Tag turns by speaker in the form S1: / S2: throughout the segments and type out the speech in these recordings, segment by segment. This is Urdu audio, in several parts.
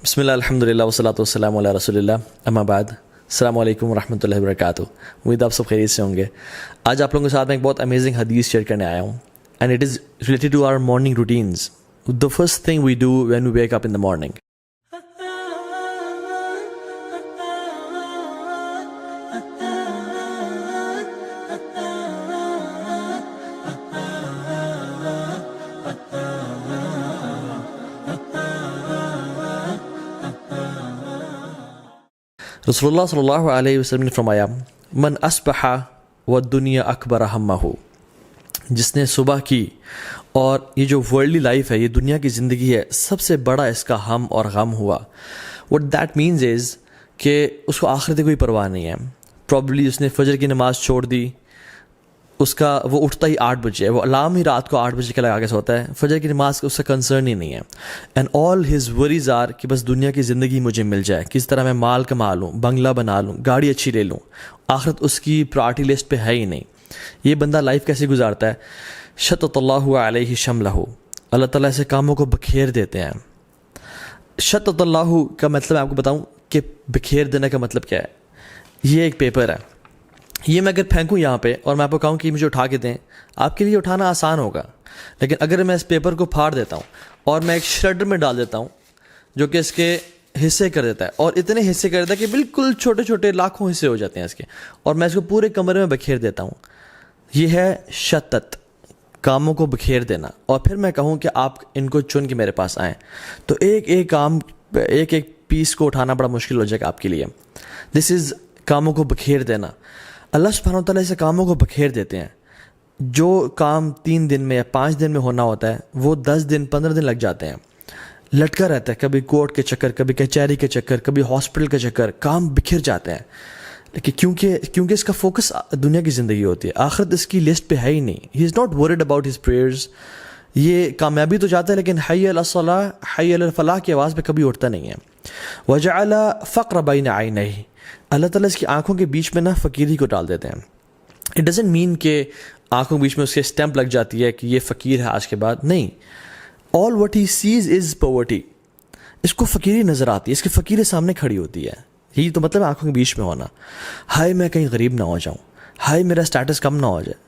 S1: بسم اللہ الحمد للہ والصلاۃ والسلام علی رسول اللہ اما بعد. السلام علیکم ورحمۃ اللہ وبرکاتہ. امید آپ سب خیریت سے ہوں گے. آج آپ لوگوں کے ساتھ میں ایک بہت امیزنگ حدیث شیئر کرنے آیا ہوں and it is related to our morning routines. The first thing we do when we wake up in the morning. رسول اللہ صلی اللہ علیہ وسلم نے فرمایا من اصبح والدنیا اکبر ہمہ، جس نے صبح کی اور یہ جو ورلڈلی لائف ہے، یہ دنیا کی زندگی ہے، سب سے بڑا اس کا ہم اور غم ہوا. وٹ دیٹ مینز از کہ اس کو آخرت کی کوئی پرواہ نہیں ہے. پرابلی اس نے فجر کی نماز چھوڑ دی، اس کا وہ اٹھتا ہی 8 بجے، وہ الارم ہی رات کو 8 بجے کا لگا کے سوتا ہے، فجر کی نماز کا اس کا کنسرن ہی نہیں ہے. And all his worries are کہ بس دنیا کی زندگی مجھے مل جائے، کس طرح میں مال کما لوں، بنگلہ بنا لوں، گاڑی اچھی لے لوں. آخرت اس کی پرائرٹی لسٹ پہ ہے ہی نہیں. یہ بندہ لائف کیسے گزارتا ہے؟ شتت اللہ علیہ شملہ، اللہ تعالیٰ ایسے کاموں کو بکھیر دیتے ہیں. شتت اللہ کا مطلب میں آپ کو بتاؤں کہ بکھیر دینے کا مطلب کیا ہے. یہ ایک پیپر ہے، یہ میں اگر پھینکوں یہاں پہ اور میں آپ کو کہوں کہ مجھے اٹھا کے دیں، آپ کے لیے اٹھانا آسان ہوگا. لیکن اگر میں اس پیپر کو پھاڑ دیتا ہوں اور میں ایک شریڈر میں ڈال دیتا ہوں جو کہ اس کے حصے کر دیتا ہے، اور اتنے حصے کر دیتا ہے کہ بالکل چھوٹے چھوٹے لاکھوں حصے ہو جاتے ہیں اس کے، اور میں اس کو پورے کمرے میں بکھیر دیتا ہوں، یہ ہے شتت، کاموں کو بکھیر دینا. اور پھر میں کہوں کہ آپ ان کو چن کے میرے پاس آئیں تو ایک ایک کام، ایک ایک پیس کو اٹھانا بڑا مشکل ہو جائے گا آپ کے لیے. دس از کاموں کو بکھیر دینا. اللہ سبحانہ وتعالیٰ سے کاموں کو بکھیر دیتے ہیں. جو کام 3 دن میں یا 5 دن میں ہونا ہوتا ہے وہ 10 دن 15 دن لگ جاتے ہیں. لٹکا رہتا ہے، کبھی کورٹ کے چکر، کبھی کچہری کے چکر، کبھی ہاسپٹل کے چکر، کام بکھر جاتے ہیں. لیکن کیونکہ اس کا فوکس دنیا کی زندگی ہوتی ہے، آخرت اس کی لسٹ پہ ہے ہی نہیں. He is not worried about his prayers. یہ کامیابی تو چاہتا ہے لیکن حی علی الصلاۃ، حی علی الفلاح کی آواز پہ کبھی اٹھتا نہیں ہے. وجعل فقر بین عینیہ، اللہ تعالیٰ اس کی آنکھوں کے بیچ میں فقیری کو ڈال دیتے ہیں. اٹ ڈزنٹ مین کہ آنکھوں کے بیچ میں اس کے اسٹیمپ لگ جاتی ہے کہ یہ فقیر ہے آج کے بعد، نہیں. All what he says is poverty. اس کو فقیری نظر آتی ہے، اس کے فقیر سامنے کھڑی ہوتی ہے. یہی تو مطلب آنکھوں کے بیچ میں ہونا. ہائے میں کہیں غریب نہ ہو جاؤں، ہائے میرا اسٹیٹس کم نہ ہو جائے،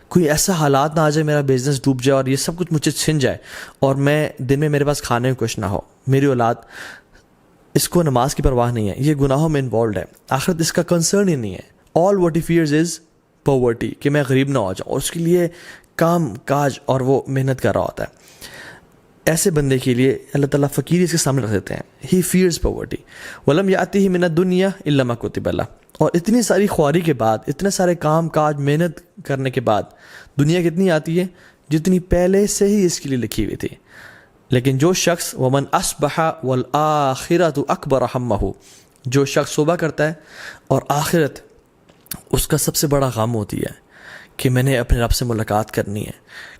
S1: کوئی ایسا حالات نہ آ جائے میرا بزنس ڈوب جائے اور یہ سب کچھ مجھے چھن جائے اور میں دن میں میرے پاس کھانے کو کچھ نہ ہو. میری اولاد، اس کو نماز کی پرواہ نہیں ہے، یہ گناہوں میں انوالوڈ ہے، آخرت اس کا کنسرن ہی نہیں ہے. All what he fears is poverty, کہ میں غریب نہ ہو جاؤں، اور اس کے لیے کام کاج اور وہ محنت کر رہا ہوتا ہے. ایسے بندے کے لیے اللہ تعالیٰ فقیری اس کے سامنے رکھ دیتے ہیں. ہی فیئرز پاورٹی. ولم یاتیہ من الدنیا الا ما کتب لہ. اور اتنی ساری خواری کے بعد، اتنے سارے کام کاج محنت کرنے کے بعد دنیا کتنی آتی ہے؟ جتنی پہلے سے ہی اس کے لیے لکھی ہوئی تھی. لیکن جو شخص ومن اصبح والآخرۃ اکبر ہمہ، جو شخص صبح کرتا ہے اور آخرت اس کا سب سے بڑا غم ہوتی ہے کہ میں نے اپنے رب سے ملاقات کرنی ہے،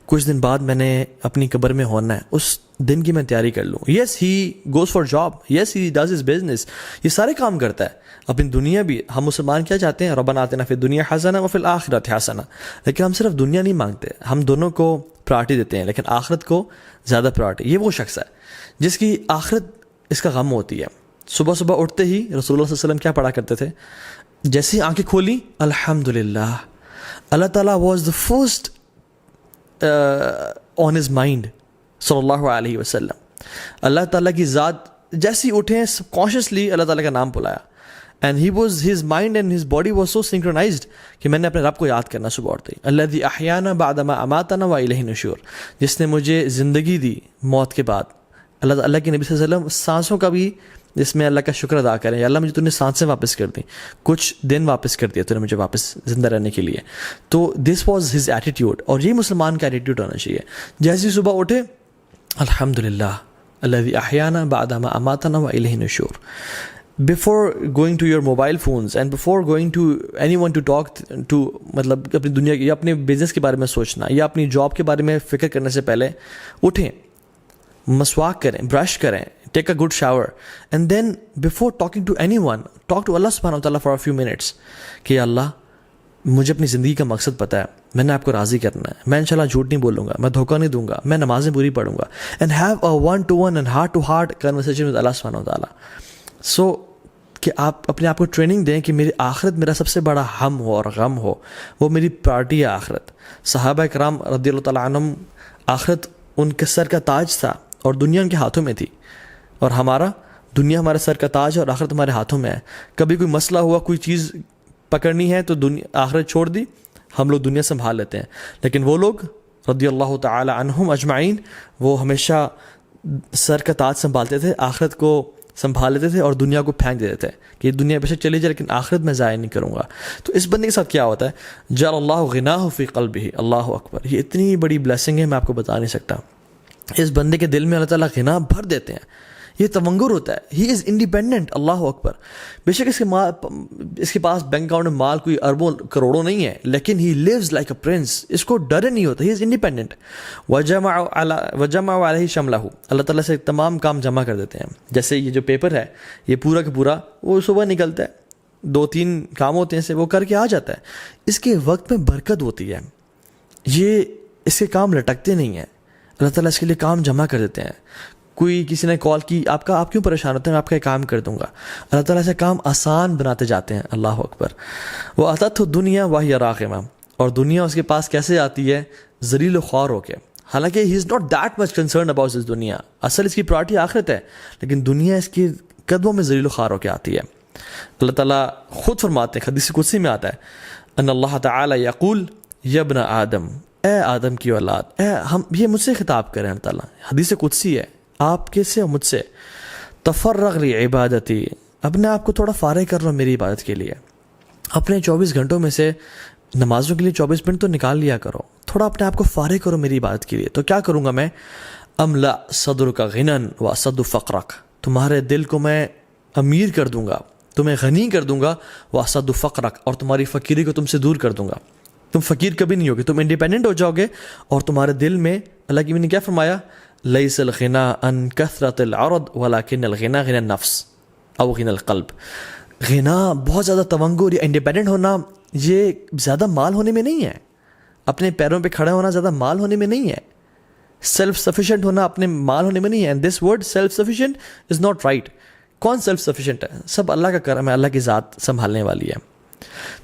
S1: کچھ دن بعد میں نے اپنی قبر میں ہونا ہے، اس دن کی میں تیاری کر لوں. Yes he goes for job, yes he does his business, یہ سارے کام کرتا ہے. اپنی دنیا بھی، ہم مسلمان کیا چاہتے ہیں؟ ربنا آتنا فی الدنیا حسنہ وفی الآخرۃ حسنہ. لیکن ہم صرف دنیا نہیں مانگتے، ہم دونوں کو پرائرٹی دیتے ہیں، لیکن آخرت کو زیادہ پرائرٹی. یہ وہ شخص ہے جس کی آخرت اس کا غم ہوتی ہے. صبح صبح اٹھتے ہی رسول اللہ صلی اللہ علیہ وسلم کیا پڑھا کرتے تھے؟ جیسے ہی آنکھیں کھولی، الحمدللہ. اللہ تعالیٰ was the first on his mind صلی اللہ علیہ وسلم. اللہ تعالیٰ کی ذات جیسے ہی اٹھے سب کانشیسلی اللہ تعالیٰ کا نام بلایا. And he was his mind and his body was so synchronised کہ میں نے اپنے رب کو یاد کرنا صبح اٹھتے ہی. الذی احیانا بعد ما اماتنا والیہ النشور، جس نے مجھے زندگی دی موت کے بعد. اللہ کے نبی صلی اللہ علیہ وسلم سانسوں کا بھی جس میں اللہ کا شکر ادا کریں، یا اللہ مجھے تو نے سانسیں واپس کر دیں، کچھ دن واپس کر دیا تو نے مجھے واپس زندہ رہنے کے لیے. تو دس واز ہز ایٹیٹیوڈ، اور یہ مسلمان کا ایٹیٹیوڈ ہونا چاہیے. جیسے ہی صبح اٹھے، الحمدللہ الذی احیانا بعد ما اماتنا والیہ النشور. Before going to your mobile phones and before going to anyone to talk to، مطلب اپنی دنیا یا اپنے بزنس کے بارے میں سوچنا یا اپنی جاب کے بارے میں فکر کرنے سے پہلے اٹھیں، مسواک کریں، برش کریں، take a good shower, and then before talking to anyone talk to Allah subhanahu wa ta'ala for a few minutes کہ اللہ مجھے اپنی زندگی کا مقصد پتہ ہے, میں نے آپ کو راضی کرنا ہے, میں انشاءاللہ جھوٹ نہیں بولوں گا, میں دھوکہ نہیں دوں گا, میں نمازیں پوری پڑھوں گا, and have a one to one and heart to heart conversation with اللہ سبحانہ و تعالیٰ. سو کہ آپ اپنے آپ کو ٹریننگ دیں کہ میری آخرت میرا سب سے بڑا ہم ہو اور غم ہو, وہ میری پرائرٹی ہے آخرت. صحابہ کرام رضی اللہ تعالیٰ عنہم, آخرت ان کے سر کا تاج تھا اور دنیا ان کے ہاتھوں میں تھی, اور ہمارا دنیا ہمارے سر کا تاج ہے اور آخرت ہمارے ہاتھوں میں ہے. کبھی کوئی مسئلہ ہوا, کوئی چیز پکڑنی ہے تو آخرت چھوڑ دی, ہم لوگ دنیا سنبھال لیتے ہیں. لیکن وہ لوگ رضی اللہ تعالی عنہم اجمعین, وہ ہمیشہ سر کا تاج سنبھالتے تھے, آخرت کو سنبھال لیتے تھے اور دنیا کو پھینک دیتے تھے کہ یہ دنیا بے شک چلی جائے لیکن آخرت میں ضائع نہیں کروں گا. تو اس بندے کے ساتھ کیا ہوتا ہے, جعل اللہ غناہ فی قلبہ, اللہ اکبر, یہ اتنی بڑی بلیسنگ ہے میں آپ کو بتا نہیں سکتا. اس بندے کے دل میں اللہ تعالیٰ غنا بھر دیتے ہیں, یہ تونگر ہوتا ہے, ہی از انڈیپینڈنٹ. اللہ اکبر. بے شک اس کے پاس بینک اکاؤنٹ میں مال کوئی اربوں کروڑوں نہیں ہے, لیکن ہی لیوز لائک اے پرنس, اس کو ڈر نہیں ہوتا, ہی از انڈیپینڈنٹ. وجمع علیہ شملہ, اللہ تعالیٰ سے تمام کام جمع کر دیتے ہیں. جیسے یہ جو پیپر ہے یہ پورا کا پورا وہ صبح نکلتا ہے, 2-3 کام ہوتے ہیں سے وہ کر کے آ جاتا ہے. اس کے وقت میں برکت ہوتی ہے, یہ اس کے کام لٹکتے نہیں ہیں, اللہ تعالیٰ اس کے لیے کام جمع کر دیتے ہیں. کوئی کسی نے کال کی, آپ کیوں پریشان ہوتے ہیں, میں آپ کا کام کر دوں گا. اللہ تعالیٰ سے کام آسان بناتے جاتے ہیں. اللہ اکبر. وہ آتت دنیا وہی راغمہ, اور دنیا اس کے پاس کیسے آتی ہے, ذلیل و خوار ہو کے. حالانکہ he is not that much concern about this دنیا, اصل اس کی پرائرٹی آخرت ہے, لیکن دنیا اس کی قدموں میں ذلیل و خوار ہو کے آتی ہے. اللہ تعالیٰ خود فرماتے ہیں, حدیث قدسی میں آتا ہے, ان اللہ تعالی یقول یا ابن آدم, اے آدم کی اولاد, یہ مجھ سے خطاب کریں. اللہ تعالیٰ, حدیث قدسی ہے, آپ کے سے اور مجھ سے, تفرغ لی عبادتی, اپنے آپ کو تھوڑا فارغ کر لو میری عبادت کے لیے. اپنے 24 گھنٹوں میں سے نمازوں کے لیے 24 منٹ تو نکال لیا کرو, تھوڑا اپنے آپ کو فارغ کرو میری عبادت کے لیے. تو کیا کروں گا میں, املا صدر کا غنن و اسد فقرک, تمہارے دل کو میں امیر کر دوں گا, تمہیں غنی کر دوں گا, و اسد فقرک, اور تمہاری فقیری کو تم سے دور کر دوں گا. تم فقیر کبھی نہیں ہوگے, تم انڈیپینڈنٹ ہو جاؤ گے, اور تمہارے دل میں, اللہ کی نے کیا فرمایا, لیس الغنا ان کثرت العرض ولکن الغنا غنا النفس او غنا القلب. غنا بہت زیادہ تونگر یا انڈیپینڈنٹ ہونا, یہ زیادہ مال ہونے میں نہیں ہے, اپنے پیروں پہ کھڑے ہونا زیادہ مال ہونے میں نہیں ہے, سیلف سفیشینٹ ہونا اپنے مال ہونے میں نہیں ہے. And this word self sufficient is not right. کون سیلف سفیشینٹ ہے, سب اللہ کا کرم ہے, اللہ کی ذات سنبھالنے والی ہے.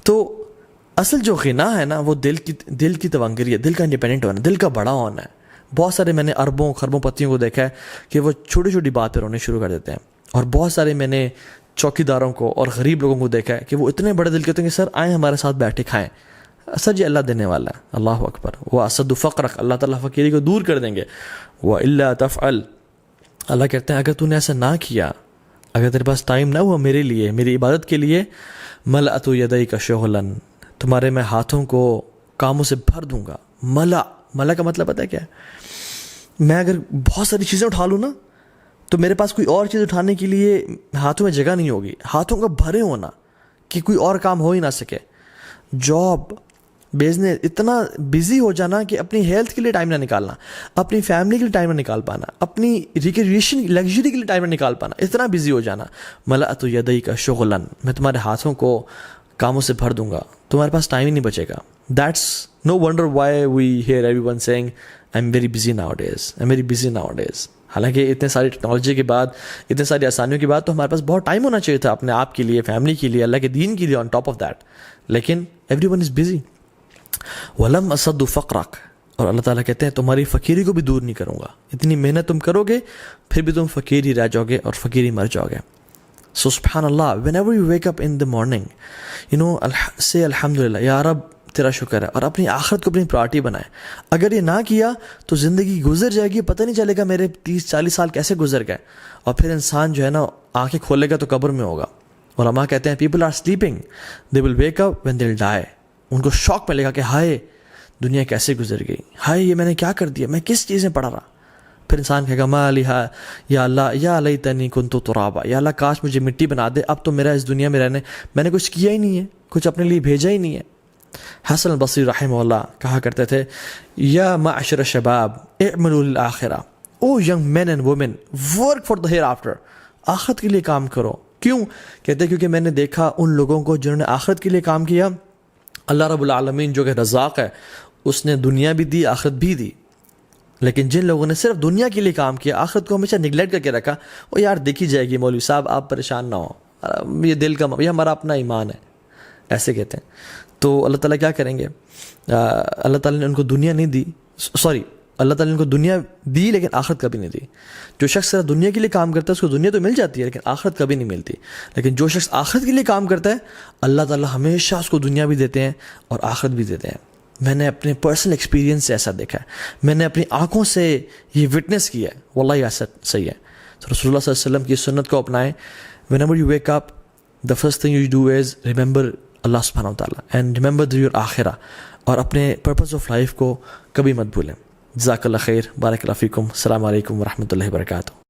S1: تو اصل جو غنا ہے نا, وہ دل کی تونگری ہے, دل کا انڈیپینڈنٹ ہونا, دل کا بڑا ہونا ہے. بہت سارے میں نے اربوں خربوں پتیوں کو دیکھا ہے کہ وہ چھوٹی چھوٹی بات پہ رونے شروع کر دیتے ہیں, اور بہت سارے میں نے چوکیداروں کو اور غریب لوگوں کو دیکھا ہے کہ وہ اتنے بڑے دل کے ہوتے ہیں کہ سر آئیں ہمارے ساتھ بیٹھے کھائیں, سر جی اللہ دینے والا ہے. اللہ اکبر. وہ اسد فقرک, اللہ تعالیٰ فقیری کو دور کر دیں گے. وَإِلَّا تَفْعَلْ, اللہ کہتے ہیں اگر تو نے ایسا نہ کیا, اگر تیرے پاس ٹائم نہ ہوا میرے لیے, میری عبادت کے لیے, ملأت یدیک شغلاً, تمہارے میں ہاتھوں کو کاموں سے بھر دوں گا. ملا کا مطلب پتہ ہے کیا ہے, میں اگر بہت ساری چیزیں اٹھا لوں نا, تو میرے پاس کوئی اور چیز اٹھانے کے لیے ہاتھوں میں جگہ نہیں ہوگی. ہاتھوں کا بھرے ہونا کہ کوئی اور کام ہو ہی نہ سکے. جاب, بزنس, اتنا بزی ہو جانا کہ اپنی ہیلتھ کے لیے ٹائم نہ نکالنا, اپنی فیملی کے لیے ٹائم نہ نکال پانا, اپنی ریکریشن لگژری کے لیے ٹائم نہ نکال پانا, اتنا بزی ہو جانا. ملأت یدیک شغلاً, میں تمہارے ہاتھوں کو کاموں سے بھر دوں گا, تمہارے پاس ٹائم ہی نہیں بچے گا. That's no wonder why we hear everyone sing I am very busy nowadays. حالانکہ اتنے ساری ٹیکنالوجی کے بعد, اتنے ساری آسانیوں کے بعد تو ہمارے پاس بہت ٹائم ہونا چاہیے تھا اپنے آپ کے لیے, فیملی کے لیے, اللہ کے دین کے لیے, آن ٹاپ آف دیٹ. لیکن ایوری ون از بزی. ولم اسد فقرک, اور اللہ تعالیٰ کہتے ہیں تمہاری فقیری کو بھی دور نہیں کروں گا. اتنی محنت تم کرو گے پھر بھی تم فقیر ہی رہ جاؤ گے اور فقیر ہی مر جاؤ گے. سو سبحان اللہ, whenever you wake up in the morning, say الحمدللہ, یا رب تیرا شکر ہے, اور اپنی آخرت کو اپنی پرائرٹی بنائے. اگر یہ نہ کیا تو زندگی گزر جائے گی, پتہ نہیں چلے گا میرے 30-40 سال کیسے گزر گئے, اور پھر انسان جو ہے نا آنکھیں کھولے گا تو قبر میں ہوگا. علماء کہتے ہیں people are sleeping, they will wake up when they'll die. ان کو شوق ملے گا کہ ہائے دنیا کیسے گزر گئی, ہائے یہ میں نے کیا کر دیا, میں کس چیزیں پڑھا رہا. پھر انسان کہے گا ما لہا یا اللہ یا لیتنی کنت ترابا, یا اللہ کاش مجھے مٹی بنا دے, اب تو میرا اس دنیا میں رہنے, میں نے کچھ کیا ہی نہیں ہے, کچھ اپنے لیے بھیجا ہی نہیں ہے. حسن البصری رحمہ اللہ کہا کرتے تھے, یا معشر الشباب اعملوا للآخرہ, O young men and women work for the hereafter, آخرت کے لیے کام کرو. کیوں؟ کہتے ہیں کیونکہ میں نے دیکھا ان لوگوں کو جنہوں نے آخرت کے لیے کام کیا اللہ رب العالمین جو کہ رزاق ہے اس نے دنیا بھی دی آخرت بھی دی، لیکن جن لوگوں نے صرف دنیا کے لیے کام کیا، آخرت کو ہمیشہ نگلیکٹ کر کے رکھا، وہ یار دیکھی جائے گی، مولوی صاحب آپ پریشان نہ ہوں، یہ دل کا یہ ہمارا اپنا ایمان ہے، ایسے کہتے ہیں. تو اللہ تعالیٰ کیا کریں گے؟ اللہ تعالیٰ نے ان کو دنیا نہیں دی، اللہ تعالیٰ نے ان کو دنیا دی لیکن آخرت کبھی نہیں دی. جو شخص صرف دنیا کے لیے کام کرتا ہے اس کو دنیا تو مل جاتی ہے لیکن آخرت کبھی نہیں ملتی. لیکن جو شخص آخرت کے لیے کام کرتا ہے اللہ تعالیٰ ہمیشہ اس کو دنیا بھی دیتے ہیں اور آخرت بھی دیتے ہیں. میں نے اپنے پرسنل ایکسپیرینس سے ایسا دیکھا ہے، میں نے اپنی آنکھوں سے یہ وٹنس کیا ہے، واللہ یہ ایسا صحیح ہے. تو رسول اللہ صلی اللہ علیہ وسلم کی سنت کو اپنائیں. whenever you wake up, the first thing you do is remember اللہ سبحانہ وتعالیٰ and remember your آخرہ، اور اپنے پرپز آف لائف کو کبھی مت بھولیں. جزاک اللہ خیر، بارک اللہ فیکم، السلام علیکم ورحمۃ اللہ وبرکاتہ.